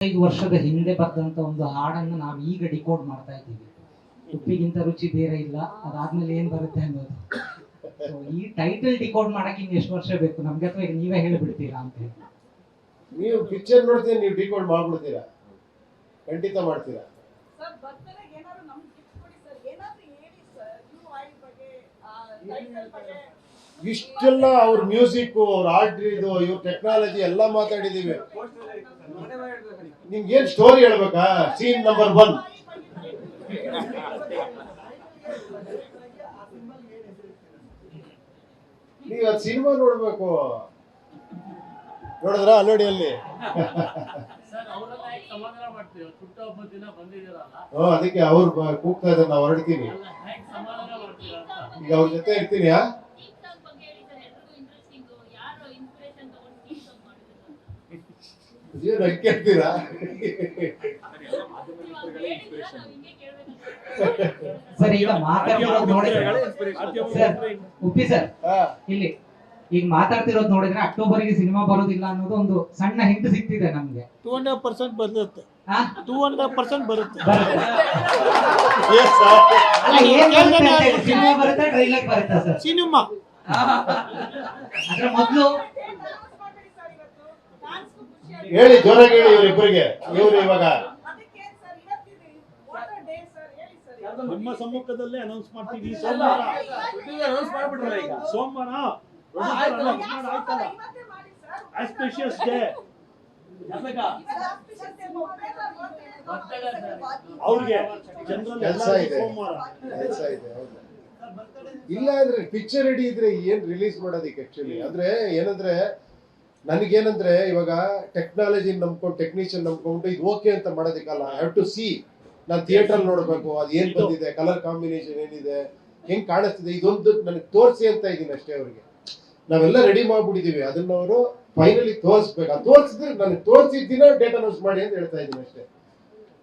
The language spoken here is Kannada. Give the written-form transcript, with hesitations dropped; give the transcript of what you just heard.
5 ವರ್ಷದ ಹಿಂದೆ ಬರೆದಂತ ಒಂದು ಹಾಡನ್ನು ನಾವು ಈಗ ಡಿಕೋಡ್ ಮಾಡ್ತಾ ಇದ್ದೀವಿ. ಉಪ್ಪಿಗಿಂತ ರುಚಿ ಬೇರೆ ಇಲ್ಲ, ಅದಾದ್ಮೇಲೆ ಏನ್ ಬರುತ್ತೆ ಅನ್ನೋದು. ಈ ಟೈಟಲ್ ಡಿಕೋಡ್ ಮಾಡಕ್ಕೆ ಇನ್ನು ಎಷ್ಟು ವರ್ಷ ಬೇಕು ನಮ್ಗೆ, ಅಥವಾ ಈಗ ನೀವೇ ಹೇಳಿಬಿಡ್ತೀರಾ ಅಂತ ಹೇಳಿ? ನೀವು ಪಿಕ್ಚರ್ ನೋಡ್ತೀರಿ, ನೀವು ಡಿಕೋಡ್ ಮಾಡ್ಬಿಡ್ತೀರಾ, ಖಂಡಿತ ಮಾಡ್ತೀರಾ. ಇಷ್ಟೆಲ್ಲ ಅವ್ರ ಮ್ಯೂಸಿಕ್, ಅವ್ರ ಆರ್ಟ್, ಇದು ಇವ್ರ ಟೆಕ್ನಾಲಜಿ ಎಲ್ಲ ಮಾತಾಡಿದೀವಿ. ನಿಮ್ಗೆ ಏನ್ ಸ್ಟೋರಿ ಹೇಳ್ಬೇಕಾ? ಸೀನ್ ನಂಬರ್ 1 ನೀವು ಅದು ಸಿನಿಮಾ ನೋಡ್ಬೇಕು. ನೋಡಿದ್ರ ನೋಡಿ ಅಲ್ಲಿ ಅದಕ್ಕೆ ಅವ್ರು ಕೂಗ್ತಾ ಇದ್ದಾರೆ, ನಾವು ಹೊರಡ್ತೀವಿ, ಈಗ ಅವ್ರ ಜೊತೆ ಇರ್ತೀನಿ. ಕೇಳ್ತೀರಾ? ಸರ್ ಈಗ ಮಾತಾಡ್ತಿರೋದು ನೋಡಿದ್ರೆ ಉಪ್ಪಿ ಸರ್ ಇಲ್ಲಿ ಈಗ ಮಾತಾಡ್ತಿರೋದು ನೋಡಿದ್ರೆ ಅಕ್ಟೋಬರ್ಗೆ ಸಿನಿಮಾ ಬರೋದಿಲ್ಲ ಅನ್ನೋದು ಒಂದು ಸಣ್ಣ ಹಿಂಟ್ ಸಿಗ್ತಿದೆ ನಮ್ಗೆ. 200% ಬರುತ್ತೆ, 200% ಬರುತ್ತೆ. ಸಿನಿಮಾ ಬರುತ್ತೆ, ಟ್ರೈಲರ್ ಬರುತ್ತೆ ಸರ್. ಸಿನಿಮಾ ಅದ್ರ ಮೊದಲು ಹೇಳಿ, ಜೋರಾಗಿ ಹೇಳಿ ಇವರಿಬ್ಬರಿಗೆ. ಇವ್ರು ಇವಾಗ ನಿಮ್ಮ ಸಮ್ಮುಖದಲ್ಲೇ ಅನೌನ್ಸ್ ಮಾಡ್ತೀವಿ. ಸೋಮವಾರ ಆಸ್ಪಿಷಿಯಸ್ ಡೇ ಅವ್ರಿಗೆ ಕೆಲಸ ಇದೆ. ಇಲ್ಲ ಅಂದ್ರೆ ಪಿಕ್ಚರ್ ರೆಡಿ ಇದ್ರೆ ಏನ್ ರಿಲೀಸ್ ಮಾಡೋದಿಕ್ಕೆ ಆಕ್ಚುಲಿ. ಅಂದ್ರೆ ಏನಂದ್ರೆ ನನಗೇನಂದ್ರೆ ಇವಾಗ ಟೆಕ್ನಾಲಜಿ ನಂಬ್ಕೊಂಡು, ಟೆಕ್ನಿಷಿಯನ್ ನಂಬ್ಕೊಂಡು ಇದು ಓಕೆ ಅಂತ ಮಾಡೋದಿಕ್ಕಲ್ಲ. I have to see. ನಾನು ಥಿಯೇಟರ್ ನೋಡ್ಬೇಕು, ಅದು ಏನ್ ಬಂದಿದೆ, ಕಲರ್ ಕಾಂಬಿನೇಷನ್ ಏನಿದೆ, ಹೆಂಗ್ ಕಾಣಿಸ್ತಿದೆ, ಇದೊಂದು ನನಗೆ ತೋರಿಸಿ ಅಂತ ಇದೀನಿ ಅಷ್ಟೇ. ಅವ್ರಿಗೆ ನಾವೆಲ್ಲ ರೆಡಿ ಮಾಡ್ಬಿಟ್ಟಿದೀವಿ, ಅದನ್ನ ಅವರು ಫೈನಲಿ ತೋರಿಸ್ಬೇಕು. ಅದು ತೋರಿಸಿದ್ರೆ ನನಗೆ ತೋರಿಸಿದ ದಿನ ಡೇಟ್ ಅನೌನ್ಸ್ ಮಾಡಿ ಅಂತ ಹೇಳ್ತಾ ಇದ್ದೀನಿ ಅಷ್ಟೇ.